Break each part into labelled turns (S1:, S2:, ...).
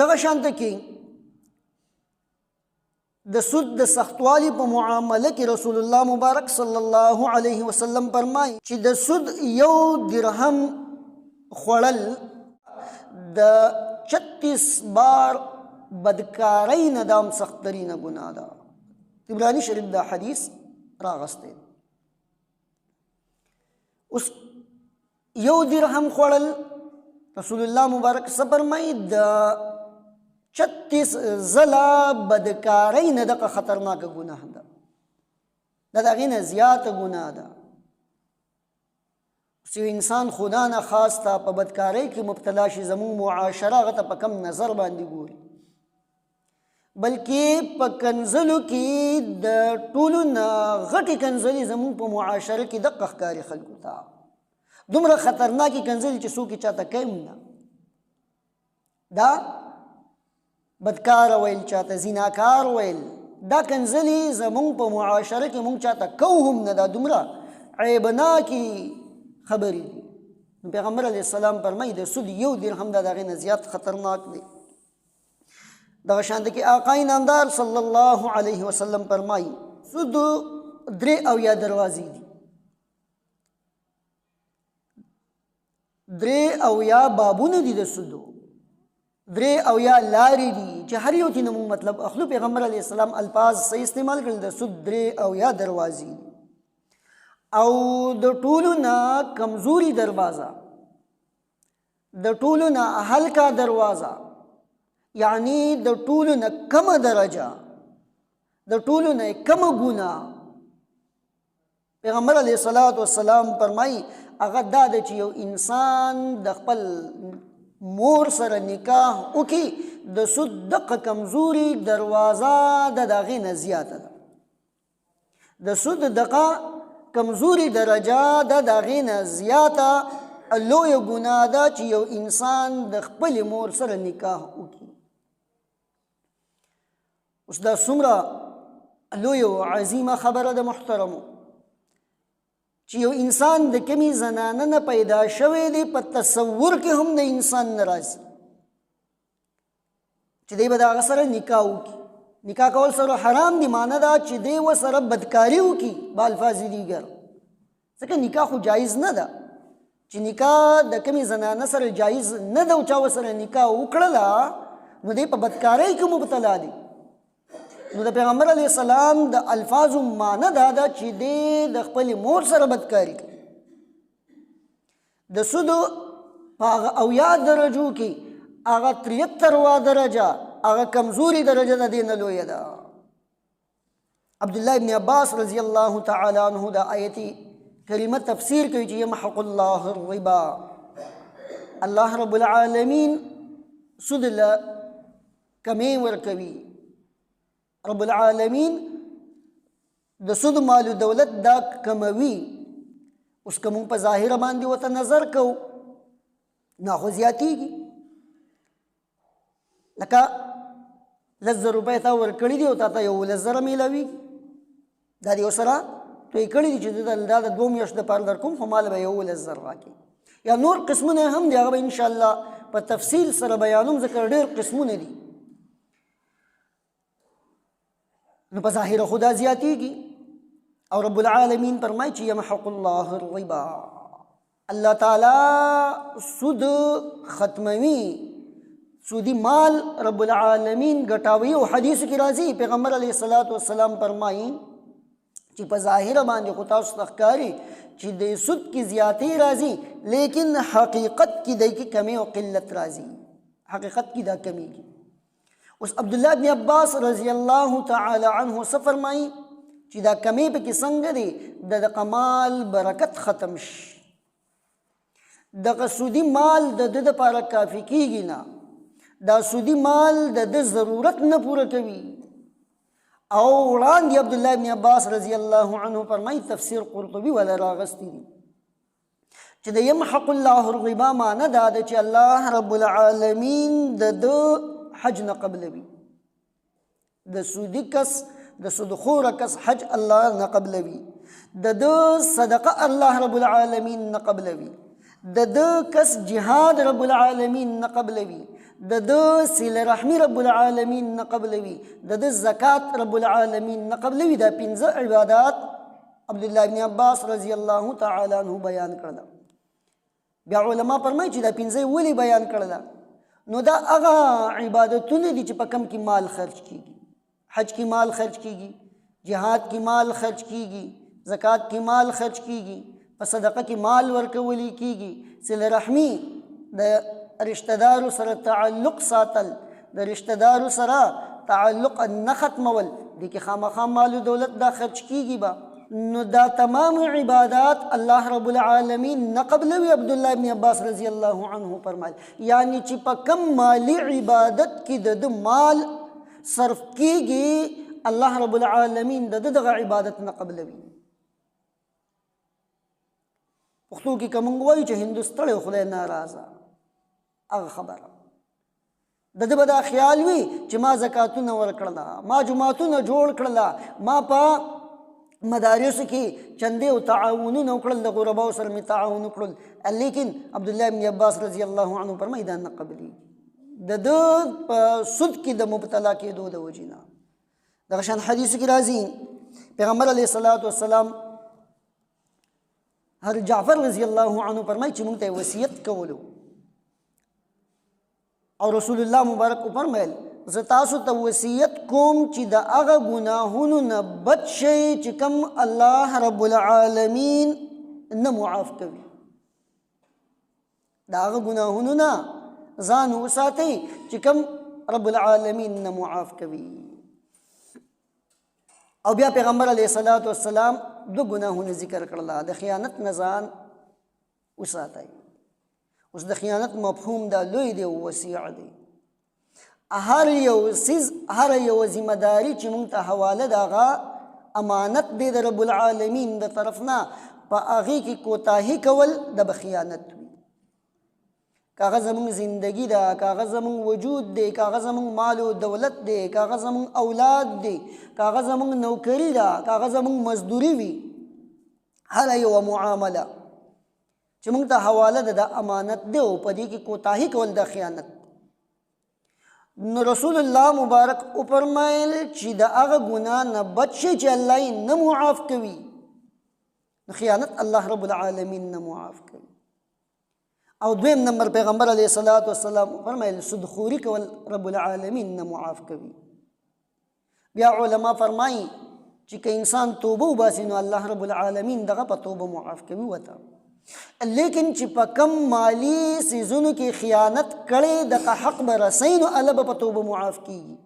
S1: دغه شانته کې د سود د سختوالي په معامله کې رسول الله مبارک صلی الله علیه وسلم فرمایي چې د سود 1 درهم خوړل د 36 بار بدکاری نه دام سخترینه ګناه ده. طبرانی شریف دا حدیث راغسته. اوس 1 درهم خوړل رسول الله مبارک فرمایي د 36 زلا بدکاری نه دغه خطرناک ګناه ده. دا دغه نه زیات ګناه ده. چې انسان خدا نه خاص ته په بدکاری کې مبتلا شي زموږ معاشره هغه ته په کم نظر باندې ګوري، بلکې په کنځلو کې د ټولو نه غټې کنځلې زموږ په معاشره کې دقه ښکاري خلکو ته. دومره خطرناکې کنځلې چې څوک یې چاته کوي نه، دا بدکار ویل، چاته زیناکار ویل، دا کنځلې زموږ په معاشره کې موږ چاته کوو هم نه، دا دومره عیبناکې خبرې دي. نو پیغمبر علیه السلام فرمایي د سود 1 درهم د هغې نه زیات خطرناک دی. دغه شانته کې آقای نامدار صلی الله علیه وسلم فرمایي سود 3 دروازې دي، 3 بابونه دي د سودو، 3 لارې دي چې هر یو تی نه مونږ مطلب اخلو. پیغمبر علیه السلام الفاظ صحیح استعمال کړل، د سود 3 دروازې دي. او د ټولو نه کمزوري دروازه، د ټولو نه هلکا دروازه، یعنی د ټولو نه کمه درجه، د ټولو نه کمه ګناه، پیغمبر علیه السلام فرمایي هغه دا ده چې یو انسان د خپل مور سره نکاح وکړي، د سود دغه کمزوري دروازه د هغې نه زیاته ده. د سود دغه کمزوري درجه د هغې نه زیاته لویه ګناه ده چې یو انسان د خپلې مور سره نکاح وکړي. اوس دا څومره لویه او عظیمه خبره ده محترمو، چې یو انسان د کمې زنانه نه پیدا شوی دی په تصور کې هم د انسان نه راځي چې دی به د هغه سره نکاح وکړي. نکاح کول سره حرام دی، معنی دا چې دی ورسره بدکاري وکړي با الفاظ دیگر، ځکه نکاح خو جایز نه ده. چې نکاح د کمې زنانه سره جایز نه ده او چا ورسره نکاح وکړله نو دی په بدکارۍ کې مبتلا دی. نو د پیغمبر علیه السلام د الفاظو معنی دا ده چې دی د خپلې مور سره بدکاري کوي. د سودو په هغه 80 درجو کې هغه 73 درجه هغه کمزوري درجه د دې نه لویه ده. عبدالله ابن عباس رضی الله تعالی عنه د آیت کریمه تفسیر کوي چې یمحق الله الربا، الله رب العالمین سود له کمې ورکوي. رب العالمین د سود مال و دولت دا کموي. اوس که مونږ په ظاهره باندې ورته نظر کوو نو خو زیاتېږي، لکه 10,000 روپۍ تا ورکړي دي او تا ته 11,000 میلاوي، دا دې ورسره توی کړي دي چې دا د 2 میاشتو دپاره درکوم خو مال به 11,000 راکړي. یا نور قسمونه هم دي، هغه به انشاءالله په تفصیل سره بیانوم ځکه ډېر قسمونه دي. نو په ظاهره خدا زیاتېږي. او رب العالمین فرمایي چې یمحق الله الربا، الله تعالی سود ختموي، سودی مال رب العالمین ګټاوي. او حدیث کې راځي پیغمبر علیه السلام فرمایي چې په ظاهره باندې خو تاسو ته ښکاري چې د سود کې زیاتې راځي، لیکن حقیقت کې دی کې کمی او قلت راځي، حقیقت کې دا کمیږي. اوس عبدالله ابن عباس رضی الله تعالی عنه څه فرمایي چې دا کمی په کې څنګه دی د مال برکت ختم شي، دغه سودي مال د ده دپاره کافي کېږي نه، دا سودي مال د ده ضرورت نه پوره کوي. او وړاندې عبدالله ابن عباس رضی الله عنه فرمایي تفسیر قرطبي ولا راغستی دي چې د یمحق الله الربا معنی دا ده چې الله رب العالمین د ده حج نه قبلوي، د سودي کس د سودخوره کس حج الله نه قبلوي، د ده صدقه الله رب العالمین نه قبلوي، د ده کس جهاد رب العالمین نه قبلوي، د د صله رحمي رب العالمین نه قبلوي، د د زکات رب العالمین نه قبلوي. دا 5 عبادات عبدالله ابن عباس رضی الله تعالی عنہ بیان کړل. بیا علما فرمایي چې دا 5 ولې بیان کړل؟ نو دا هغه عبادتونه دي چې په کم کې مال خرج کیږي. حج کې مال خرج کیږي، جهاد کې مال خرج کیږي، زکات کې مال خرج کیږي، په صدقه کې مال ورکول کیږي. صله رحمی د رشتہ دارو سره تعلق ساتل، د رشتہ دارو سره تعلق نه ختمول، دي کې خامخا مال او دولت دا خرج کیږي با. نو دا تمام عبادات الله رب العالمین نه قبلوي. عبدالله ابن عباس رضی الله عنه فرمایل یعنی چې په کم مالی عبادت کې د مال صرف کیږي الله رب العالمین د دغه عبادت نه قبلوي. پښتو کې کوم وایي چې هندوستړی خدای ناراضه، هغه خبره د ده به دا خیال وي چې ما زکاتونه ورکړله، ما جماعتونه جوړ کړله، ما په مدارسو کې چندې او تعاونونه وکړل، د غرباو سره مې تعاون وکړل. لیکن عبدالله ابن عباس رضی الله عنه فرمایي دا نه قبلي د ده په سود کې د مبتلا کېدو د وجې نه. دغه شان حدیث کې راځي پیغمبر علیه الصلاة والسلام هر جعفر رضی الله عنه فرمایي چې موږ ته وصیت کولو او رسول الله مبارک فرمایل زه تاسو ته وصیت کوم چې د هغه ګناهونو نه بچ شئ چې کوم الله رب العالمین نه معاف کوي. د هغه ګناهونو نه ځان وساتئ چې کوم رب العالمین نه معاف کوي. او بیا پیغمبر علیه الصلاة والسلام 2 ګناهونه ذکر کړل. د خیانت نه ځان وساتئ. اوس د خیانت مفهوم دا لوی دی او وسیع دی. هر یو سیز، هر یو ذمہ داری چې موږ ته حواله د هغه امانت دی د رب العالمین د طرف نه، په هغې کې کوتاهي کول د خیانت وي. که هغه زموږ زندگی ده، که هغه زموږ وجود دی، که هغه زموږ مال و دولت دی، که هغه زموږ اولاد دی، که هغه زموږ نوکري ده، که هغه زموږ مزدوري وي، هر یو معامله چې موږ ته حواله ده د امانت دی او په دې کې کوتاهي کول د خیانت. نو رسول الله مبارک فرمایل چې د هغه ګناه نه بچ شئ چې الله یې نه معاف کوي. نو خیانت الله رب العالمین نه معاف کوي. او 2 نمبر پیغمبر علیه الصلاة والسلام فرمایل سودخوري کول رب العالمین نه معاف کوي. بیا علما فرمایي چې که انسان توبه وباسي نو الله رب العالمین دغه په توبه معاف کوي وته. لیکن چې په کم مالی سیزونو کې خیانت کړي دغه حق به رسئ نو الله به په توبه معاف کیږي.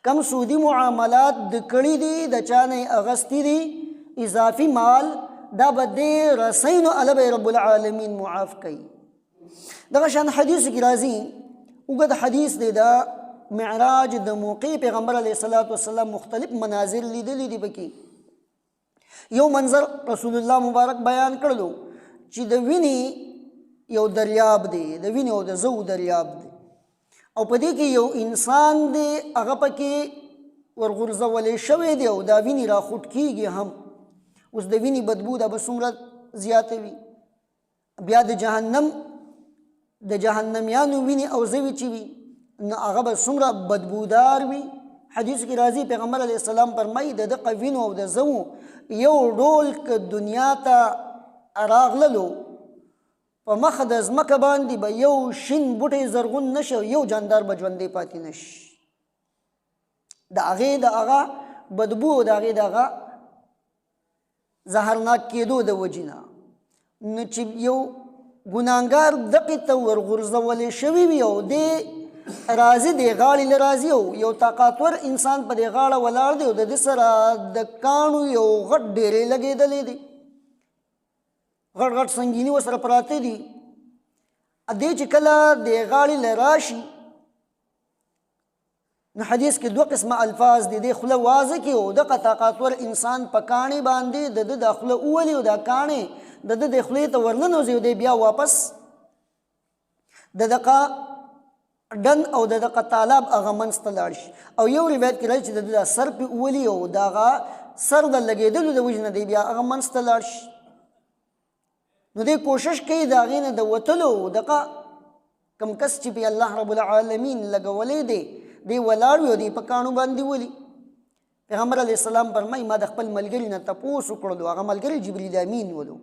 S1: کم سودی معاملات د کړي دي، د چا نه اغستی دي اضافي مال، دا به دې رسئ نو الله به رب العالمین معاف کوي. دغه شان حدیث کې راځي، اوږد حدیث دی، دا معراج د موقع پیغمبر علیه الصلاة والسلام مختلف مناظر لیدلی دي. پکې یو منظر رسول الله مبارک بیان کړلو چې د وینې یو دریاب دی، د وینې او د زو دریاب دی، او په دې کې یو انسان دی، هغه پکې ورغورځولی شوی دی او دا وینې راخوټ کیږي هم. اوس د وینې بدبو دا به څومره زیاته وي. بیا د جهنمیانو وینې او زوی چې وي نو هغه به څومره بدبودار وي. حدیث کې راځي پیغمبر علیه السلام فرمایي د دغه وینو او د زو یو ډول که دنیا ته راغللو په مخ د ځمکه باندې به یو شین بوټی زرغون نشي، یو جاندار به ژوندی پاتې نشي. د هغې د هغه بدبو او د هغې د هغه زهرناک کېدو د وجې نه. نو چې یو ګناهګار دقې ته ورغورځولی شوي وي او دې راځي دی غاړې له راځي او یو طاقتور انسان په دې غاړه ولاړ دی او د دې سره د کاڼو یو غټ ډېرې لګېدلې دي، غټ غټ سنګیني ورسره پراته دي. دې چې کله د غاړې له راشي نو حدیث کې 2 قسمه الفاظ دي. د خوله وازه کې او دغه طاقتور انسان په کاڼې باندې د د خوله اولي او دا کاڼې د خولې ته ورننوځي او دی بیا واپس د دغه ډن او د دغه تالاب هغه منځ ته لاړ شي. او یو روایت کې راځي چې د سر پې اولي او د هغه سر د لګېدلو د وجې نه دی بیا هغه منځ ته لاړ شي. نو دی کوشش کوي د هغې نه د وتلو دغه کم کس چې په الله رب العالمین لګولې دی دی ولاړ وي او دی په کاڼو باندې ولي. پیغمبر علیه السلام فرمایي ما د خپل ملګري نه تپوس وکړلو، هغه ملګري جبریل امین ولو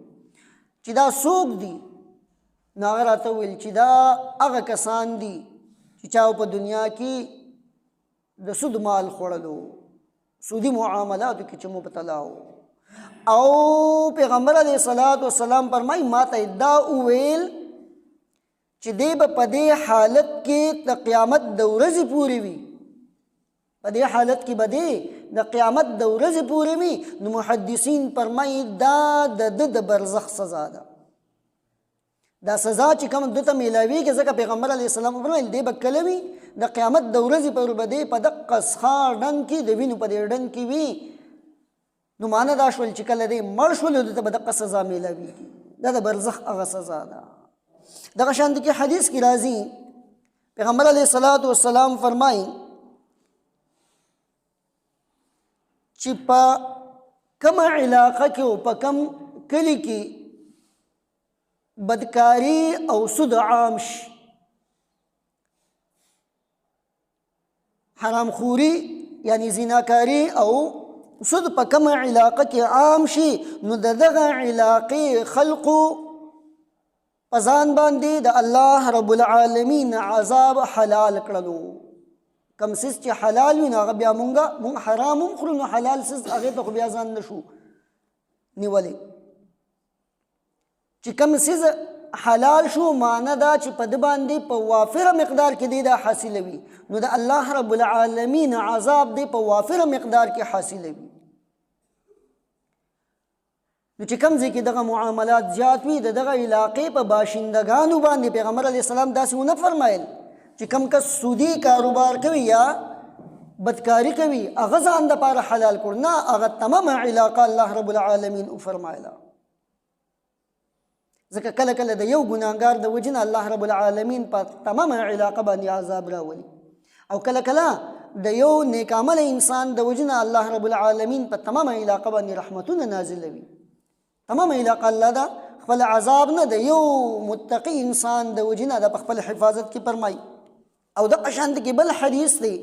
S1: چې دا څوک دي؟ نو هغه راته وویل چې دا هغه کسان دي چې چا په دنیا کې د سود مال خوړلو، سودي معاملاتو کې چې مبتلا و. او پیغمبر علیه السلام فرمایي ما ته دا وویل چې دی به په دې حالت کې د قیامت د ورځې پورې وي، په دې حالت کې به دی د قیامت د ورځې پورې وي. نو محدثین فرمایي دا د ده د برزخ سزا ده، دا سزا چې کوم دته میلاویږي. ځکه پیغمبر علیه السلام فرمایل دی به کله وي د قیامت د ورځې پر به دی په دقه سخا ډنګ کې د وینو په دې ډنګ کې وي. نو معنی دا شول چې کله دی مړ شول دته به دقه سزا میلاویږي، دا د برزخ هغه سزا ده. دغه شان کې حدیث کې راځي پیغمبر علیه السلام فرمایي چې په کومه علاقه کې او په کوم کلي کې بدکاری او سود عام شي، حرام خوری یعنی زناکاری او سود په کومه علاقه کې عام شي، نو دغه علاقې خلقو په ځان باندې د الله رب العالمین عذاب حلال کړلو. کم سیز چې حلال وي نو هغه بیا مونږ حرام هم خورو، نو حلال سیز هغې ته خو بیا ځان نشو نیولی. چې کم سیز حلال شو معنی دا چې په ده باندې په وافره مقدار کې دی دا حاصلوي، نو د الله رب العالمین عذاب دی په وافره مقدار کې حاصلوي. نو چې کوم ځای کې دغه معاملات زیات وي د دغه علاقې په باشندگانو باندې پیغمبر علیه السلام داسې ونه فرمایل چې کوم کس سودي کاروبار کوي یا بدکاری کوي هغه ځان دپاره حلال کړو، نه هغه تمامه علاقه الله رب العالمین وفرمایله. ځکه کله کله د یو ګناهګار د وجې نه الله رب العالمین په تمامه علاقه باندې عذاب راولي، او کله کله د یو نیک عمل انسان د وجې نه الله رب العالمین په تمامه علاقه باندې رحمتونه نازلوي. تمامه علاقه الله دا خپل عذاب نه د یو متقی انسان د وجې نه د په خپل حفاظت کې فرمایي. او دغه شانته کې بل حدیث دی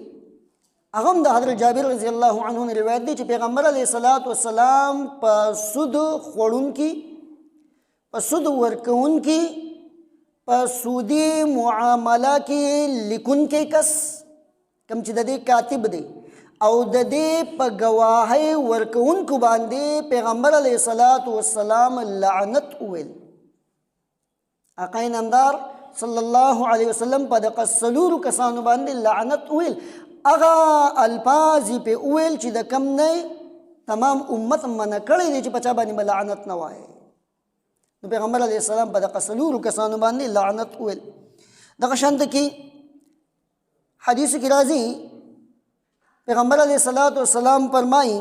S1: هغه هم د حضرت جابر رضی الله عنه نه روایت دی چې پیغمبر علیه السلام په سود خوړونکي، په سود ورکوونکي، په سودي معامله کې لیکونکی کس کوم چې د دې کاتب دی او د دې په ګواهۍ ورکوونکو باندې پیغمبر علیه السلام لعنت وویل. آقا نامدار صلی الله علیه وسلم په دغه څلورو کسانو باندې لعنت وویل. هغه الفاظ یې پې وویل چې د کم نه تمام امت منع کړی دی چې په چا باندې به لعنت نه وایي. نو پیغمبر علیه السلام په دغه څلورو کسانو باندې لعنت وویل. دغه شانته کې حدیث کې راځي پیغمبر علیه السلام فرمایي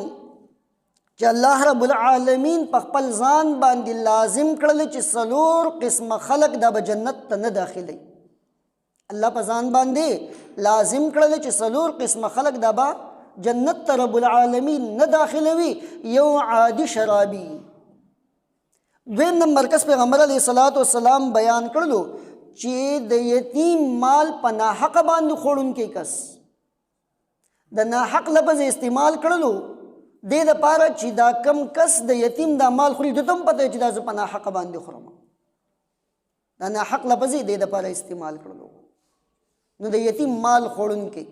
S1: چې الله رب العالمین په خپل ځان باندې لازم کړل چې څلور قسمه خلق دا به جنت ته نه داخلي. الله په ځان باندې لازم کړل چې څلور قسمه خلق دا به جنت ته رب العالمین نه داخلوي. یو عادي شرابي. دویم نمبر کس پیغمبر علیه السلام بیان کړلو چې د یتیم مال په ناحقه باندې خوړونکی کس، د ناحق لفظ استعمال کړلو دې دپاره چې دا کم کس د یتیم دا مال خوري دته هم پته چې دا زه په ناحقه باندې خورم، دا ناحق لفظ یې دې دپاره استعمال کړلو، نو د یتیم مال خوړونکی.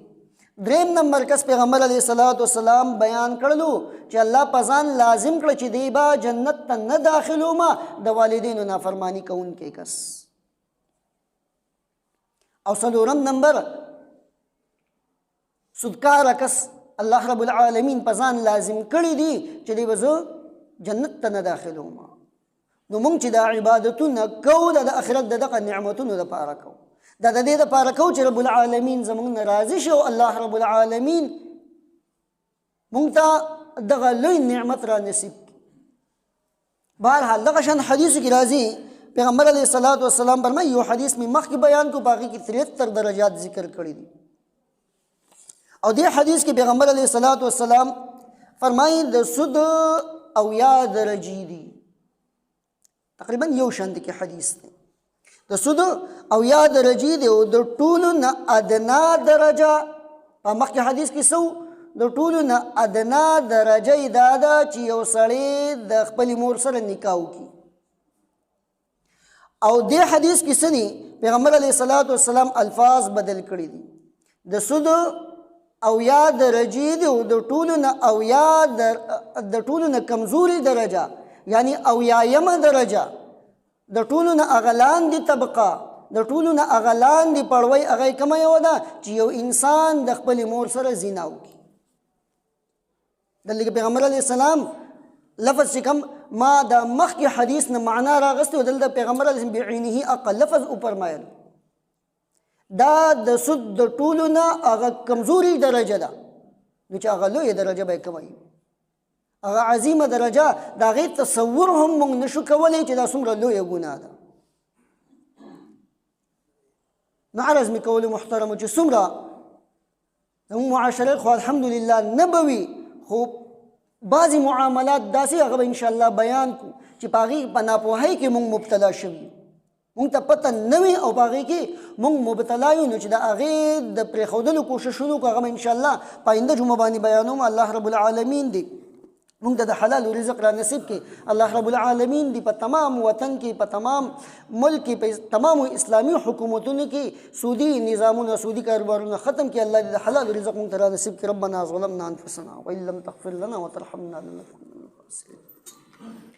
S1: دریم نمبر کس پیغمبر علیه السلام بیان کړلو چې الله په ځان لازم کړ چې دی به جنت ته نه داخلو ما د والدینو نافرمانی کوونکی کس. او څلورم نمبر سودکار کس الله رب العالمین په ځان لازم کړی دی چې دی به زه جنت ته نه داخلو ما. نو مونږ چې دا عبادتونه کوو د آخرت د دغه نعمتونو دپاره کوو، دا د دې دپاره کوو چې رب العالمین زمونږ نه راضي شي او الله رب العالمین مونږ ته دغه لوی نعمت را نصیب کړي. بهرحال دغه شان حدیثو کې راځي پیغمبر علیه السلام فرمایي، یو حدیث مې مخکې بیان کړو په هغې کې 73 درجات ذکر کړي دي. او دې حدیث کې پیغمبر علیه السلام فرمایي د سود او یا درجې دي، تقریبا یو شان کې حدیث دی. د سود او یا درجې دی او د ټولو نه ادنا درجه په مخکې حدیث کې سو د ټولو نه ادنا درجه یې دا ده چې یو سړی د خپلې مور سره نکاح وکړي. او دې حدیث کې څه دي پیغمبر علیه الصلاۃ والسلام الفاظ بدل کړي دي. د سود او یا درجې دی او د ټولو نه او یا د ټولو نه کمزوري درجه یعنی او یایمه درجه د ټولو نه هغه لاندې طبقه د ټولو نه هغه لاندې پړوی هغه کومه یو ده چې یو انسان د خپلې مور سره زنا وکړي. دلته پیغمبر علیه السلام لفظ چې کوم ما د مخکې حدیث نه معنا راغستی او دلته پیغمبر علیه السلام بعینه اقل لفظ وفرمایل دا د سود د ټولو نه هغه کمزوري درجه ده نو چې هغه لویه درجه به یې کومه وي هغه عظیمه درجه د هغې تصور هم موږ نشو کولی چې دا څومره لویه ګناه ده. نو عرض مې کولو محترمو چې څومره زموږ معاشره خو الحمدلله نه به وي خو بعضې معاملات داسې هغه به انشاءالله بیان کړو چې په هغې په ناپوهۍ کې موږ مبتلا شوي مونږ ته پته نه وي او په هغې کې مونږ مبتلا یو نو چې د هغې د پرېښودلو کوششونو کو هغه به انشاءالله په آینده جمعه باندې بیانوم. الله رب العالمین دی مونږ ته د حلال رزق را نصیب کړي. الله رب العالمین دی په تمام وطن کې په تمام ملک کې په تمامو اسلامي حکومتونو کې سودي نظامونه سودي کاروبارونه ختم کړي. الله دې د حلال رزق مونږ ته را نصیب کړي. ربنا ظلمنا انفسنا وان لم تغفر لنا وترحمنا لنكونن من الخاسرين.